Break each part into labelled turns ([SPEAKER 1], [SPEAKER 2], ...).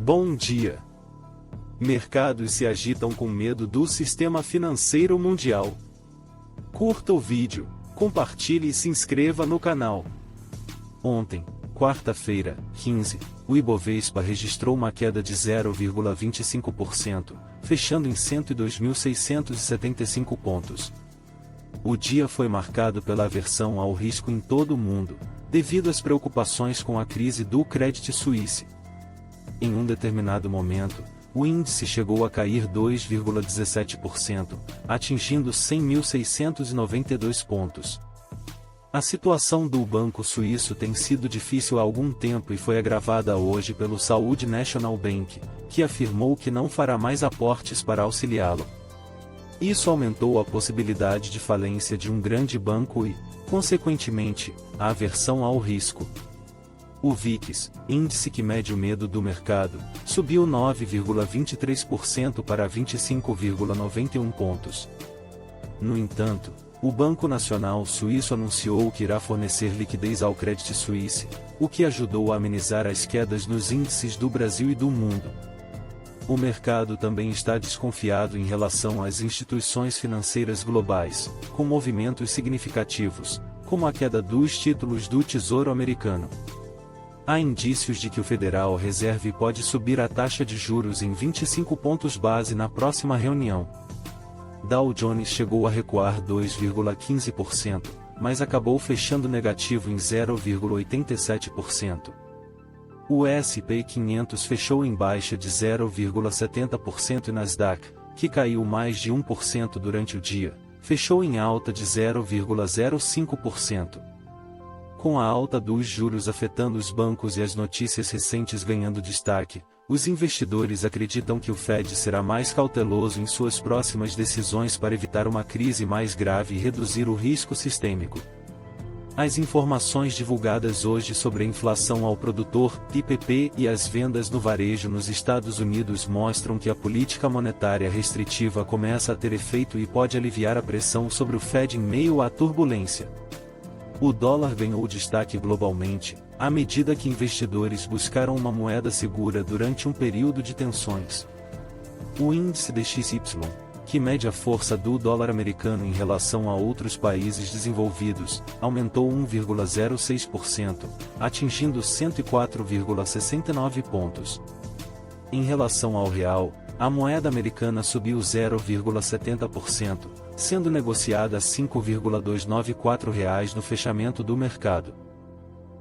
[SPEAKER 1] Bom dia. Mercados se agitam com medo do sistema financeiro mundial. Curta o vídeo, compartilhe e se inscreva no canal. Ontem, quarta-feira, 15, o Ibovespa registrou uma queda de 0,25%, fechando em 102.675 pontos. O dia foi marcado pela aversão ao risco em todo o mundo, devido às preocupações com a crise do Credit Suisse. Em um determinado momento, o índice chegou a cair 2,17%, atingindo 100.692 pontos. A situação do banco suíço tem sido difícil há algum tempo e foi agravada hoje pelo Saudi National Bank, que afirmou que não fará mais aportes para auxiliá-lo. Isso aumentou a possibilidade de falência de um grande banco e, consequentemente, a aversão ao risco. O VIX, índice que mede o medo do mercado, subiu 9,23% para 25,91 pontos. No entanto, o Banco Nacional Suíço anunciou que irá fornecer liquidez ao Credit Suisse, o que ajudou a amenizar as quedas nos índices do Brasil e do mundo. O mercado também está desconfiado em relação às instituições financeiras globais, com movimentos significativos, como a queda dos títulos do Tesouro Americano. Há indícios de que o Federal Reserve pode subir a taxa de juros em 25 pontos base na próxima reunião. Dow Jones chegou a recuar 2,15%, mas acabou fechando negativo em 0,87%. O S&P 500 fechou em baixa de 0,70% e Nasdaq, que caiu mais de 1% durante o dia, fechou em alta de 0,05%. Com a alta dos juros afetando os bancos e as notícias recentes ganhando destaque, os investidores acreditam que o Fed será mais cauteloso em suas próximas decisões para evitar uma crise mais grave e reduzir o risco sistêmico. As informações divulgadas hoje sobre a inflação ao produtor, IPP, e as vendas no varejo nos Estados Unidos mostram que a política monetária restritiva começa a ter efeito e pode aliviar a pressão sobre o Fed em meio à turbulência. O dólar ganhou destaque globalmente, à medida que investidores buscaram uma moeda segura durante um período de tensões. O índice DXY, que mede a força do dólar americano em relação a outros países desenvolvidos, aumentou 1,06%, atingindo 104,69 pontos. Em relação ao real, a moeda americana subiu 0,70%, sendo negociada a R$ 5,294 no fechamento do mercado.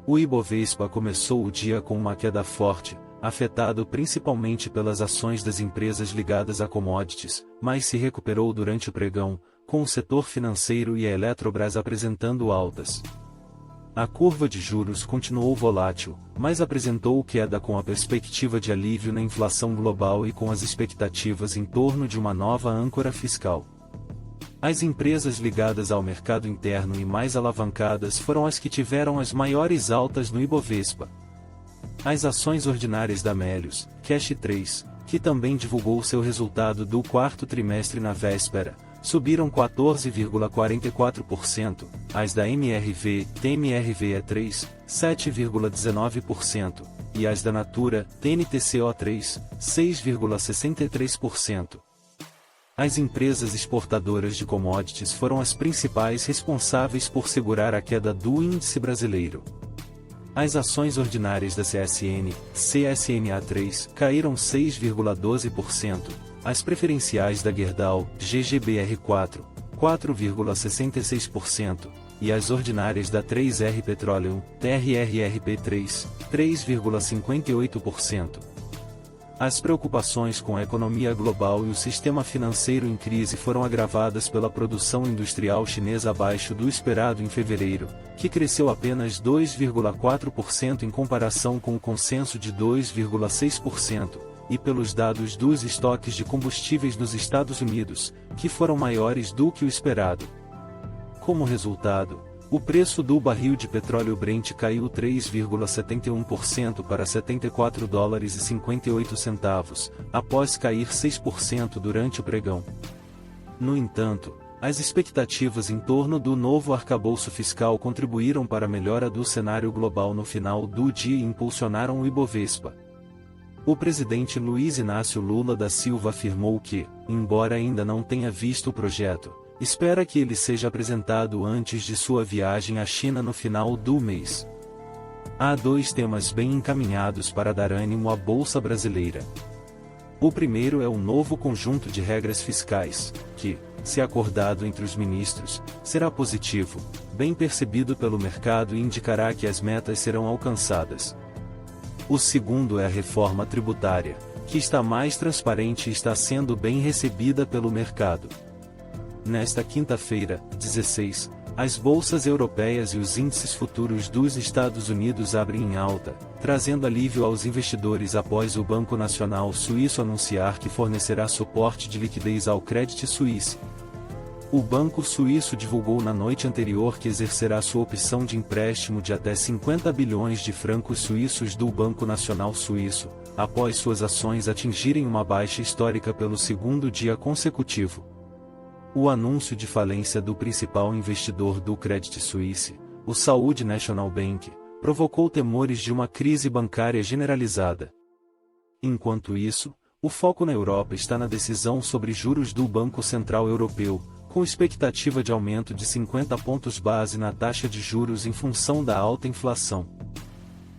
[SPEAKER 1] O Ibovespa começou o dia com uma queda forte, afetado principalmente pelas ações das empresas ligadas a commodities, mas se recuperou durante o pregão, com o setor financeiro e a Eletrobras apresentando altas. A curva de juros continuou volátil, mas apresentou queda com a perspectiva de alívio na inflação global e com as expectativas em torno de uma nova âncora fiscal. As empresas ligadas ao mercado interno e mais alavancadas foram as que tiveram as maiores altas no Ibovespa. As ações ordinárias da Melius, Cash 3, que também divulgou seu resultado do quarto trimestre na véspera, subiram 14,44%, as da MRV, TMRVE3, 7,19%, e as da Natura, TNTCO3, 6,63%. As empresas exportadoras de commodities foram as principais responsáveis por segurar a queda do índice brasileiro. As ações ordinárias da CSN, CSNA3, caíram 6,12%, as preferenciais da Gerdau, GGBR4, 4,66%, e as ordinárias da 3R Petroleum, TRRRP3, 3,58%. As preocupações com a economia global e o sistema financeiro em crise foram agravadas pela produção industrial chinesa abaixo do esperado em fevereiro, que cresceu apenas 2,4% em comparação com o consenso de 2,6%, e pelos dados dos estoques de combustíveis nos Estados Unidos, que foram maiores do que o esperado. Como resultado, o preço do barril de petróleo Brent caiu 3,71% para $74,58, após cair 6% durante o pregão. No entanto, as expectativas em torno do novo arcabouço fiscal contribuíram para a melhora do cenário global no final do dia e impulsionaram o Ibovespa. O presidente Luiz Inácio Lula da Silva afirmou que, embora ainda não tenha visto o projeto, espera que ele seja apresentado antes de sua viagem à China no final do mês. Há dois temas bem encaminhados para dar ânimo à Bolsa Brasileira. O primeiro é o novo conjunto de regras fiscais, que, se acordado entre os ministros, será positivo, bem percebido pelo mercado e indicará que as metas serão alcançadas. O segundo é a reforma tributária, que está mais transparente e está sendo bem recebida pelo mercado. Nesta quinta-feira, 16, as bolsas europeias e os índices futuros dos Estados Unidos abrem em alta, trazendo alívio aos investidores após o Banco Nacional Suíço anunciar que fornecerá suporte de liquidez ao Credit Suisse. O Banco Suíço divulgou na noite anterior que exercerá sua opção de empréstimo de até 50 bilhões de francos suíços do Banco Nacional Suíço, após suas ações atingirem uma baixa histórica pelo segundo dia consecutivo. O anúncio de falência do principal investidor do Credit Suisse, o Saudi National Bank, provocou temores de uma crise bancária generalizada. Enquanto isso, o foco na Europa está na decisão sobre juros do Banco Central Europeu, com expectativa de aumento de 50 pontos base na taxa de juros em função da alta inflação.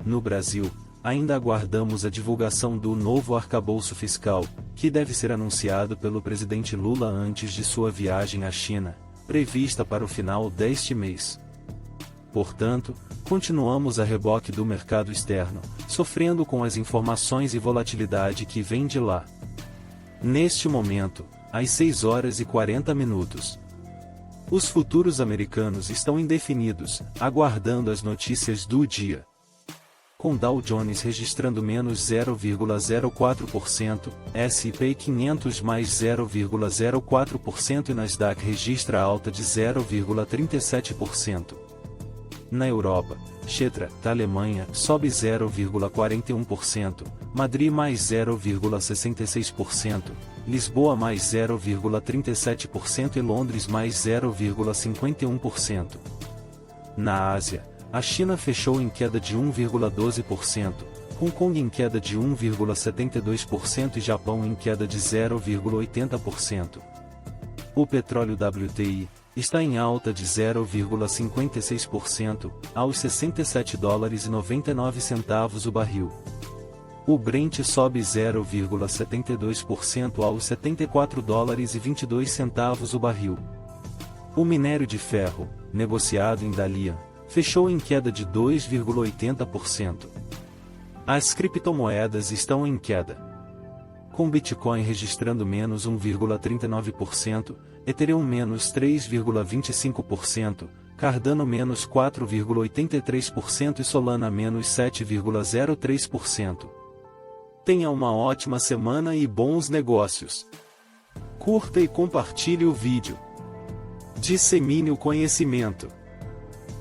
[SPEAKER 1] No Brasil, ainda aguardamos a divulgação do novo arcabouço fiscal, que deve ser anunciado pelo presidente Lula antes de sua viagem à China, prevista para o final deste mês. Portanto, continuamos a reboque do mercado externo, sofrendo com as informações e volatilidade que vem de lá. Neste momento, às 6h40. Os futuros americanos estão indefinidos, aguardando as notícias do dia. Com Dow Jones registrando menos 0,04%, S&P 500 mais 0,04% e Nasdaq registra alta de 0,37%. Na Europa, Xetra, da Alemanha, sobe 0,41%, Madrid mais 0,66%, Lisboa mais 0,37% e Londres mais 0,51%. Na Ásia, a China fechou em queda de 1,12%, Hong Kong em queda de 1,72% e Japão em queda de 0,80%. O petróleo WTI está em alta de 0,56%, aos $67,99 o barril. O Brent sobe 0,72% aos $74,22 o barril. O minério de ferro, negociado em Dalian, fechou em queda de 2,80%. As criptomoedas estão em queda, com Bitcoin registrando menos 1,39%, Ethereum menos 3,25%, Cardano menos 4,83% e Solana menos 7,03%. Tenha uma ótima semana e bons negócios. Curta e compartilhe o vídeo. Dissemine o conhecimento.